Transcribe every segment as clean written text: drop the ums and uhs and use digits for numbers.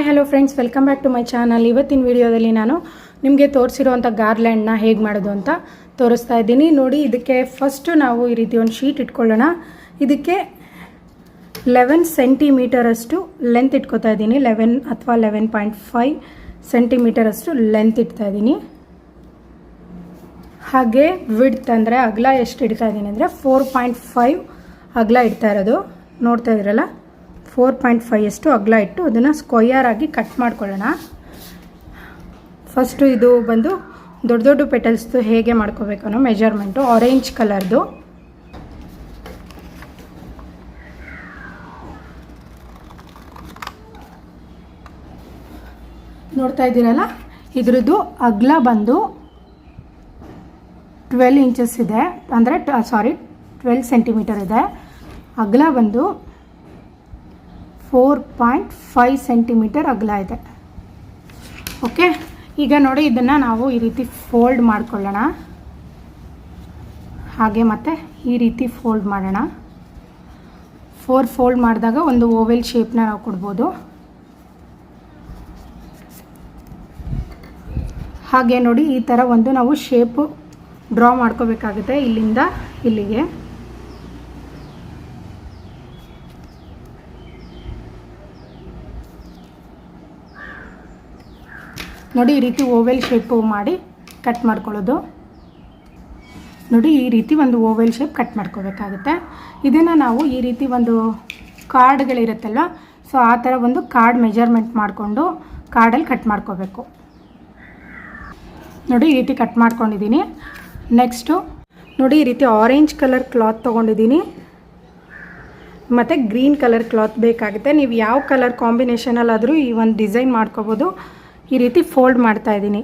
Hi hello friends, welcome back to my channel. ಇವತ್ತಿನ ವಿಡಿಯೋದಲ್ಲಿ ನಾನು ನಿಮಗೆ ತೋರಿಸಿರುವಂಥ ಗಾರ್ಲ್ಯಾಂಡ್ನ ಹೇಗೆ ಮಾಡೋದು ಅಂತ ತೋರಿಸ್ತಾ ಇದ್ದೀನಿ. ನೋಡಿ, ಇದಕ್ಕೆ ಫಸ್ಟು ನಾವು ಈ ರೀತಿ ಒಂದು ಶೀಟ್ ಇಟ್ಕೊಳ್ಳೋಣ. ಇದಕ್ಕೆ 11 ಸೆಂಟಿಮೀಟರಷ್ಟು ಲೆಂತ್ ಇಟ್ಕೋತಾ ಇದ್ದೀನಿ. 11 ಅಥವಾ 11.5 ಸೆಂಟಿಮೀಟರಷ್ಟು ಲೆಂತ್ ಇಡ್ತಾ ಇದ್ದೀನಿ. ಹಾಗೆ ವಿಡ್ತ್ ಅಂದರೆ ಅಗಲ ಎಷ್ಟು ಇಡ್ತಾ ಇದ್ದೀನಿ ಅಂದರೆ 4.5 ಅಗಲ ಇಡ್ತಾ ಇರೋದು. ನೋಡ್ತಾ ಇದ್ದೀರಲ್ಲ, 4.5 ಅಷ್ಟು ಅಗಲ ಇಟ್ಟು ಅದನ್ನು ಸ್ಕ್ವಯರ್ ಆಗಿ ಕಟ್ ಮಾಡ್ಕೊಳ್ಳೋಣ. ಫಸ್ಟು ಇದು ಬಂದು ದೊಡ್ಡ ದೊಡ್ಡ ಪೆಟಲ್ಸ್ದು ಹೇಗೆ ಮಾಡ್ಕೋಬೇಕು ಅನ್ನೋ ಮೆಜರ್ಮೆಂಟು. ಆರೆಂಜ್ ಕಲರ್ದು ನೋಡ್ತಾ ಇದ್ದೀರಲ್ಲ, ಇದ್ರದ್ದು ಅಗಲ ಬಂದು 12 ಇಂಚಸ್ ಇದೆ, ಅಂದರೆ 12 ಸೆಂಟಿಮೀಟರ್ ಇದೆ. ಅಗಲ ಬಂದು 4.5 ಸೆಂಟಿಮೀಟರ್ ಅಗಲ ಇದೆ. ಓಕೆ, ಈಗ ನೋಡಿ, ಇದನ್ನು ನಾವು ಈ ರೀತಿ ಫೋಲ್ಡ್ ಮಾಡ್ಕೊಳ್ಳೋಣ. ಹಾಗೆ ಮತ್ತೆ ಈ ರೀತಿ ಫೋಲ್ಡ್ ಮಾಡೋಣ. 4 ಫೋಲ್ಡ್ ಮಾಡಿದಾಗ ಒಂದು ಓವೆಲ್ ಶೇಪ್ನ ನಾವು ಕೊಡ್ಬೋದು. ಹಾಗೆ ನೋಡಿ, ಈ ಥರ ಒಂದು ನಾವು ಶೇಪು ಡ್ರಾ ಮಾಡ್ಕೋಬೇಕಾಗುತ್ತೆ ಇಲ್ಲಿಂದ ಇಲ್ಲಿಗೆ. ನೋಡಿ, ಈ ರೀತಿ ಓವೆಲ್ ಶೇಪು ಮಾಡಿ ಕಟ್ ಮಾಡ್ಕೊಳ್ಳೋದು. ನೋಡಿ, ಈ ರೀತಿ ಒಂದು ಓವೆಲ್ ಶೇಪ್ ಕಟ್ ಮಾಡ್ಕೋಬೇಕಾಗುತ್ತೆ. ಇದನ್ನು ನಾವು ಈ ರೀತಿ ಒಂದು ಕಾರ್ಡ್ಗಳಿರುತ್ತಲ್ಲ, ಸೊ ಆ ಥರ ಒಂದು ಕಾರ್ಡ್ ಮೆಜರ್ಮೆಂಟ್ ಮಾಡಿಕೊಂಡು ಕಾರ್ಡಲ್ಲಿ ಕಟ್ ಮಾಡ್ಕೋಬೇಕು. ನೋಡಿ, ಈ ರೀತಿ ಕಟ್ ಮಾಡ್ಕೊಂಡಿದ್ದೀನಿ. ನೆಕ್ಸ್ಟು ನೋಡಿ, ಈ ರೀತಿ ಆರೆಂಜ್ ಕಲರ್ ಕ್ಲಾತ್ ತೊಗೊಂಡಿದ್ದೀನಿ ಮತ್ತು ಗ್ರೀನ್ ಕಲರ್ ಕ್ಲಾತ್ ಬೇಕಾಗುತ್ತೆ. ನೀವು ಯಾವ ಕಲರ್ ಕಾಂಬಿನೇಷನಲ್ಲಾದರೂ ಈ ಒಂದು ಡಿಸೈನ್ ಮಾಡ್ಕೋಬೋದು. ಈ ರೀತಿ ಫೋಲ್ಡ್ ಮಾಡ್ತಾ ಇದ್ದೀನಿ.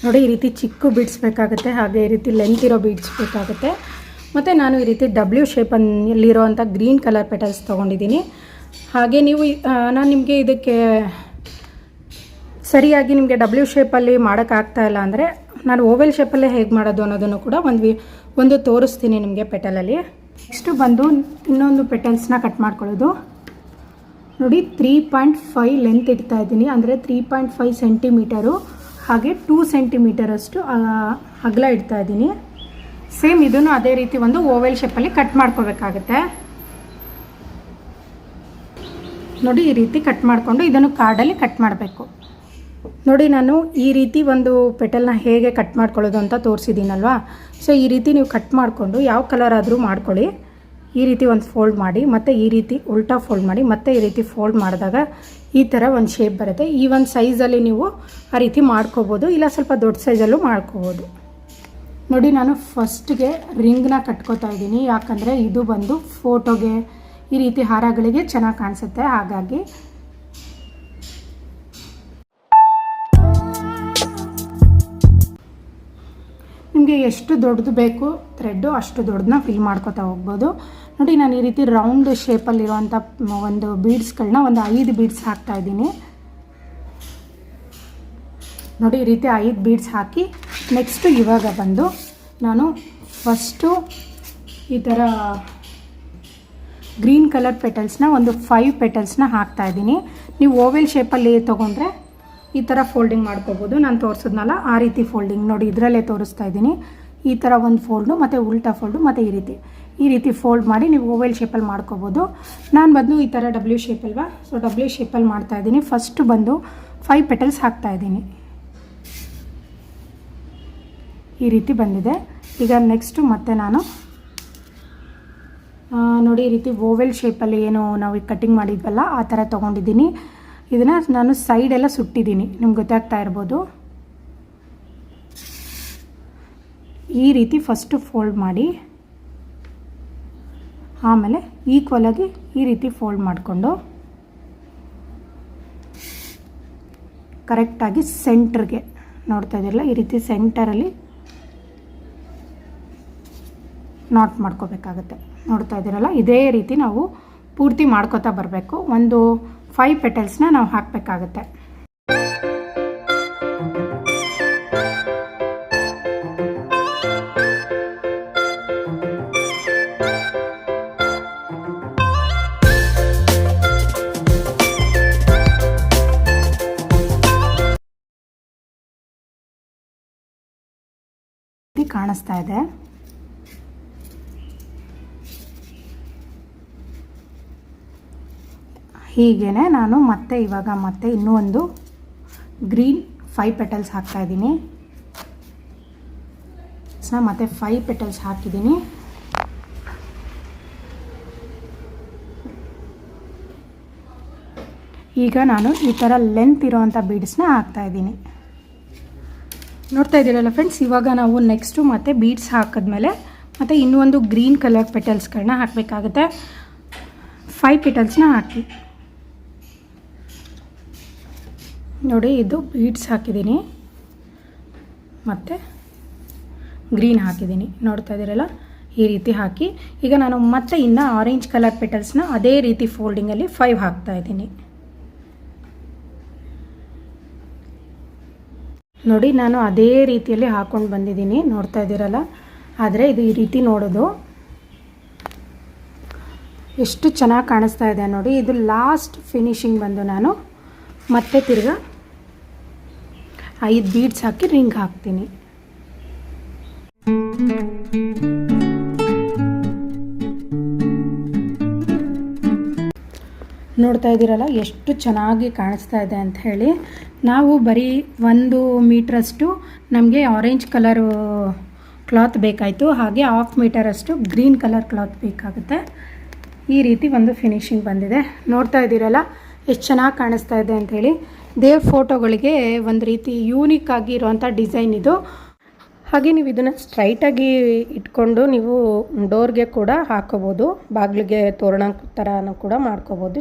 ನೋಡಿ, ಈ ರೀತಿ ಚಿಕ್ಕ ಬೀಡ್ಸ್ ಬೇಕಾಗುತ್ತೆ, ಹಾಗೆ ಈ ರೀತಿ ಲೆಂತ್ ಇರೋ ಬೀಡ್ಸ್ ಬೇಕಾಗುತ್ತೆ. ಮತ್ತು ನಾನು ಈ ರೀತಿ ಡಬ್ಲ್ಯೂ ಶೇಪಲ್ಲಿರೋವಂಥ ಗ್ರೀನ್ ಕಲರ್ ಪೆಟಲ್ಸ್ ತೊಗೊಂಡಿದ್ದೀನಿ. ಹಾಗೆ ನೀವು ನಾನು ನಿಮಗೆ ಇದಕ್ಕೆ ಸರಿಯಾಗಿ ನಿಮಗೆ ಡಬ್ಲ್ಯೂ ಶೇಪಲ್ಲಿ ಮಾಡೋಕ್ಕಾಗ್ತಾಯಿಲ್ಲ ಅಂದರೆ ನಾನು ಓವೆಲ್ ಶೇಪಲ್ಲೇ ಹೇಗೆ ಮಾಡೋದು ಅನ್ನೋದನ್ನು ಕೂಡ ಒಂದು ತೋರಿಸ್ತೀನಿ ನಿಮಗೆ ಪೆಟಲಲ್ಲಿ. ನೆಕ್ಸ್ಟು ಬಂದು ಇನ್ನೊಂದು ಪೆಟಲ್ಸ್ನ ಕಟ್ ಮಾಡ್ಕೊಳ್ಳೋದು. ನೋಡಿ, 3.5 ಲೆಂತ್ ಇಡ್ತಾ ಇದ್ದೀನಿ, ಅಂದರೆ 3.5 ಸೆಂಟಿಮೀಟರು. ಹಾಗೆ 2 ಸೆಂಟಿಮೀಟರಷ್ಟು ಅಗಲ ಇಡ್ತಾ ಇದ್ದೀನಿ. ಸೇಮ್ ಇದನ್ನು ಅದೇ ರೀತಿ ಒಂದು ಓವೆಲ್ ಶೇಪಲ್ಲಿ ಕಟ್ ಮಾಡ್ಕೋಬೇಕಾಗತ್ತೆ. ನೋಡಿ, ಈ ರೀತಿ ಕಟ್ ಮಾಡಿಕೊಂಡು ಇದನ್ನು ಕಾರ್ಡಲ್ಲಿ ಕಟ್ ಮಾಡಬೇಕು. ನೋಡಿ, ನಾನು ಈ ರೀತಿ ಒಂದು ಪೆಟಲ್ನ ಹೇಗೆ ಕಟ್ ಮಾಡ್ಕೊಳ್ಳೋದು ಅಂತ ತೋರಿಸಿದ್ದೀನಲ್ವಾ. ಸೊ ಈ ರೀತಿ ನೀವು ಕಟ್ ಮಾಡಿಕೊಂಡು ಯಾವ ಕಲರ್ ಆದರೂ ಮಾಡ್ಕೊಳ್ಳಿ. ಈ ರೀತಿ ಒಂದು ಫೋಲ್ಡ್ ಮಾಡಿ, ಮತ್ತು ಈ ರೀತಿ ಉಲ್ಟಾ ಫೋಲ್ಡ್ ಮಾಡಿ, ಮತ್ತು ಈ ರೀತಿ ಫೋಲ್ಡ್ ಮಾಡಿದಾಗ ಈ ಥರ ಒಂದು ಶೇಪ್ ಬರುತ್ತೆ. ಈ ಒಂದು ಸೈಜಲ್ಲಿ ನೀವು ಆ ರೀತಿ ಮಾಡ್ಕೋಬೋದು, ಇಲ್ಲ ಸ್ವಲ್ಪ ದೊಡ್ಡ ಸೈಜಲ್ಲೂ ಮಾಡ್ಕೋಬೋದು. ನೋಡಿ, ನಾನು ಫಸ್ಟ್ಗೆ ರಿಂಗ್ನ ಕಟ್ಕೋತಾ ಇದ್ದೀನಿ, ಯಾಕಂದರೆ ಇದು ಬಂದು ಫೋಟೋಗೆ ಈ ರೀತಿ ಹಾರಗಳಿಗೆ ಚೆನ್ನಾಗಿ ಕಾಣಿಸುತ್ತೆ. ಹಾಗಾಗಿ ನಿಮಗೆ ಎಷ್ಟು ದೊಡ್ಡದು ಬೇಕು ಥ್ರೆಡ್ಡು ಅಷ್ಟು ದೊಡ್ಡದನ್ನ ಫಿಲ್ ಮಾಡ್ಕೋತಾ ಹೋಗ್ಬೋದು. ನೋಡಿ, ನಾನು ಈ ರೀತಿ ರೌಂಡ್ ಶೇಪಲ್ಲಿರುವಂಥ ಒಂದು ಬೀಡ್ಸ್ಗಳನ್ನ ಒಂದು 5 ಬೀಡ್ಸ್ ಹಾಕ್ತಾಯಿದ್ದೀನಿ. ನೋಡಿ, ಈ ರೀತಿ 5 ಬೀಡ್ಸ್ ಹಾಕಿ ನೆಕ್ಸ್ಟು ಇವಾಗ ಬಂದು ನಾನು ಫಸ್ಟು ಈ ಥರ ಗ್ರೀನ್ ಕಲರ್ ಪೆಟಲ್ಸ್ನ ಒಂದು 5 ಪೆಟಲ್ಸ್ನ ಹಾಕ್ತಾಯಿದ್ದೀನಿ. ನೀವು ಓವೆಲ್ ಶೇಪಲ್ಲಿ ತೊಗೊಂಡ್ರೆ ಈ ಥರ ಫೋಲ್ಡಿಂಗ್ ಮಾಡ್ಕೋಬೋದು. ನಾನು ತೋರಿಸಿದ್ನಲ್ಲ ಆ ರೀತಿ ಫೋಲ್ಡಿಂಗ್. ನೋಡಿ, ಇದರಲ್ಲೇ ತೋರಿಸ್ತಾ ಇದ್ದೀನಿ. ಈ ಥರ ಒಂದು ಫೋಲ್ಡು ಮತ್ತು ಉಲ್ಟಾ ಫೋಲ್ಡು ಮತ್ತು ಈ ರೀತಿ ಫೋಲ್ಡ್ ಮಾಡಿ ನೀವು ಓವೆಲ್ ಶೇಪಲ್ಲಿ ಮಾಡ್ಕೋಬೋದು. ನಾನು ಬಂದು ಈ ಥರ ಡಬ್ಲ್ಯೂ ಶೇಪ್ ಅಲ್ವಾ, ಸೊ ಡಬ್ಲ್ಯೂ ಶೇಪಲ್ಲಿ ಮಾಡ್ತಾಯಿದ್ದೀನಿ. ಫಸ್ಟು ಬಂದು 5 ಪೆಟಲ್ಸ್ ಹಾಕ್ತಾಯಿದ್ದೀನಿ. ಈ ರೀತಿ ಬಂದಿದೆ. ಈಗ ನೆಕ್ಸ್ಟು ಮತ್ತೆ ನಾನು ನೋಡಿ, ಈ ರೀತಿ ಓವೆಲ್ ಶೇಪಲ್ಲಿ ಏನು ನಾವು ಕಟ್ಟಿಂಗ್ ಮಾಡಿದ್ವಲ್ಲ ಆ ಥರ ತೊಗೊಂಡಿದ್ದೀನಿ. ಇದನ್ನು ನಾನು ಸೈಡೆಲ್ಲ ಸುಟ್ಟಿದ್ದೀನಿ, ನಿಮ್ಗೆ ಗೊತ್ತಾಗ್ತಾ ಇರ್ಬೋದು. ಈ ರೀತಿ ಫಸ್ಟು ಫೋಲ್ಡ್ ಮಾಡಿ, ಆಮೇಲೆ ಈಕ್ವಲಾಗಿ ಈ ರೀತಿ ಫೋಲ್ಡ್ ಮಾಡಿಕೊಂಡು ಕರೆಕ್ಟಾಗಿ ಸೆಂಟ್ರಿಗೆ ನೋಡ್ತಾ ಇದ್ದೀರಲ್ಲ, ಈ ರೀತಿ ಸೆಂಟರಲ್ಲಿ ನಾಟ್ ಮಾಡ್ಕೋಬೇಕಾಗುತ್ತೆ. ನೋಡ್ತಾ ಇದ್ದೀರಲ್ಲ, ಇದೇ ರೀತಿ ನಾವು ಪೂರ್ತಿ ಮಾಡ್ಕೋತಾ ಬರಬೇಕು. ಒಂದು 5 ಪೆಟಲ್ಸ್ನ ನಾವು ಹಾಕಬೇಕಾಗುತ್ತೆ. ಕಾಣಿಸ್ತಾ ಇದೆ. ಹೀಗೇನೆ ನಾನು ಮತ್ತೆ ಇನ್ನೂ ಒಂದು ಗ್ರೀನ್ 5 ಪೆಟಲ್ಸ್ ಹಾಕ್ತಾ ಇದ್ದೀನಿ. ಮತ್ತೆ 5 ಪೆಟಲ್ಸ್ ಹಾಕಿದ್ದೀನಿ. ಈಗ ನಾನು ಈ ಥರ ಲೆಂತ್ ಇರೋವಂಥ ಬೀಡ್ಸ್ನ ಹಾಕ್ತಾ ಇದ್ದೀನಿ. ನೋಡ್ತಾ ಇದ್ದೀರಲ್ಲ ಫ್ರೆಂಡ್ಸ್, ಇವಾಗ ನಾವು ನೆಕ್ಸ್ಟು ಮತ್ತೆ ಬೀಡ್ಸ್ ಹಾಕಿದ್ಮೇಲೆ ಮತ್ತು ಇನ್ನೂ ಒಂದು ಗ್ರೀನ್ ಕಲರ್ ಪೆಟಲ್ಸ್ಗಳನ್ನ ಹಾಕಬೇಕಾಗುತ್ತೆ. 5 ಪೆಟಲ್ಸ್ನ ಹಾಕಿ ನೋಡಿ, ಇದು ಬೀಡ್ಸ್ ಹಾಕಿದ್ದೀನಿ ಮತ್ತು ಗ್ರೀನ್ ಹಾಕಿದ್ದೀನಿ. ನೋಡ್ತಾ ಇದ್ದೀರಲ್ಲ, ಈ ರೀತಿ ಹಾಕಿ ಈಗ ನಾನು ಮತ್ತೆ ಇನ್ನು ಆರೆಂಜ್ ಕಲರ್ ಪೆಟಲ್ಸ್ನ ಅದೇ ರೀತಿ ಫೋಲ್ಡಿಂಗಲ್ಲಿ 5 ಹಾಕ್ತಾ ಇದ್ದೀನಿ. ನೋಡಿ, ನಾನು ಅದೇ ರೀತಿಯಲ್ಲಿ ಹಾಕ್ಕೊಂಡು ಬಂದಿದ್ದೀನಿ. ನೋಡ್ತಾ ಇದ್ದೀರಲ್ಲ, ಆದರೆ ಇದು ಈ ರೀತಿ ನೋಡೋದು ಎಷ್ಟು ಚೆನ್ನಾಗಿ ಕಾಣಿಸ್ತಾ ಇದೆ ನೋಡಿ. ಇದು ಲಾಸ್ಟ್ ಫಿನಿಶಿಂಗ್ ಬಂದು ನಾನು ಮತ್ತೆ ತಿರ್ಗಾ 5 ಬೀಡ್ಸ್ ಹಾಕಿ ರಿಂಗ್ ಹಾಕ್ತೀನಿ. ನೋಡ್ತಾ ಇದ್ದೀರಲ್ಲ, ಎಷ್ಟು ಚೆನ್ನಾಗಿ ಕಾಣಿಸ್ತಾ ಇದೆ ಅಂತ ಹೇಳಿ. ನಾವು ಬರೀ 1 ಮೀಟ್ರಷ್ಟು ನಮಗೆ ಆರೆಂಜ್ ಕಲರು ಕ್ಲಾತ್ ಬೇಕಾಯಿತು, ಹಾಗೆ 1/2 ಮೀಟರಷ್ಟು ಗ್ರೀನ್ ಕಲರ್ ಕ್ಲಾತ್ ಬೇಕಾಗುತ್ತೆ. ಈ ರೀತಿ ಒಂದು ಫಿನಿಶಿಂಗ್ ಬಂದಿದೆ. ನೋಡ್ತಾ ಇದ್ದೀರಲ್ಲ, ಎಷ್ಟು ಚೆನ್ನಾಗಿ ಕಾಣಿಸ್ತಾ ಇದೆ ಅಂಥೇಳಿ. ದೇವ್ರ ಫೋಟೋಗಳಿಗೆ ಒಂದು ರೀತಿ ಯೂನಿಕ್ ಆಗಿ ಇರೋವಂಥ ಡಿಸೈನ್ ಇದು. ಹಾಗೆ ನೀವು ಇದನ್ನು ಸ್ಟ್ರೈಟಾಗಿ ಇಟ್ಕೊಂಡು ನೀವು ಡೋರ್ಗೆ ಕೂಡ ಹಾಕೋಬೋದು, ಬಾಗಿಲಿಗೆ ತೋರಣ ಥರನೂ ಕೂಡ ಮಾಡ್ಕೋಬೋದು.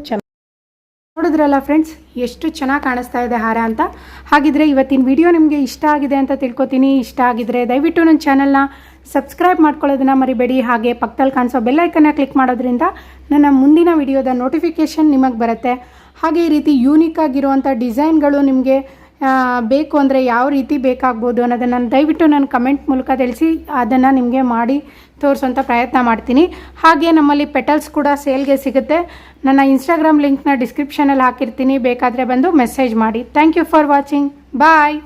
ನೋಡಿದ್ರಲ್ಲ ಫ್ರೆಂಡ್ಸ್, ಎಷ್ಟು ಚೆನ್ನಾಗಿ ಕಾಣಿಸ್ತಾ ಇದೆ ಹಾರ ಅಂತ. ಹಾಗಿದ್ರೆ ಇವತ್ತಿನ ವಿಡಿಯೋ ನಿಮಗೆ ಇಷ್ಟ ಆಗಿದೆ ಅಂತ ತಿಳ್ಕೊತೀನಿ. ಇಷ್ಟ ಆಗಿದ್ರೆ ದಯವಿಟ್ಟು ನನ್ನ ಚಾನಲ್ನ ಸಬ್ಸ್ಕ್ರೈಬ್ ಮಾಡ್ಕೊಳ್ಳೋದನ್ನ ಮರಿಬೇಡಿ. ಹಾಗೆ ಪಕ್ಕದಲ್ಲಿ ಕಾಣಿಸೋ ಬೆಲ್ಲೈಕನ್ನ ಕ್ಲಿಕ್ ಮಾಡೋದ್ರಿಂದ ನನ್ನ ಮುಂದಿನ ವಿಡಿಯೋದ ನೋಟಿಫಿಕೇಷನ್ ನಿಮಗೆ ಬರುತ್ತೆ. ಹಾಗೆ ಈ ರೀತಿ ಯೂನಿಕ್ ಆಗಿರುವಂಥ ಡಿಸೈನ್ಗಳು ನಿಮಗೆ ಬೇಕು ಅಂದರೆ ಯಾವ ರೀತಿ ಬೇಕಾಗ್ಬೋದು ಅನ್ನೋದನ್ನು ದಯವಿಟ್ಟು ನಾನು ಕಮೆಂಟ್ ಮೂಲಕ ತಿಳಿಸಿ, ಅದನ್ನು ನಿಮಗೆ ಮಾಡಿ ತೋರಿಸೋಂಥ ಪ್ರಯತ್ನ ಮಾಡ್ತೀನಿ. ಹಾಗೆ ನಮ್ಮಲ್ಲಿ ಪೆಟಲ್ಸ್ ಕೂಡ ಸೇಲ್ಗೆ ಸಿಗುತ್ತೆ. ನನ್ನ ಇನ್ಸ್ಟಾಗ್ರಾಮ್ ಲಿಂಕ್ನ ಡಿಸ್ಕ್ರಿಪ್ಷನಲ್ಲಿ ಹಾಕಿರ್ತೀನಿ, ಬೇಕಾದರೆ ಬಂದು ಮೆಸೇಜ್ ಮಾಡಿ. Thank you for watching. Bye.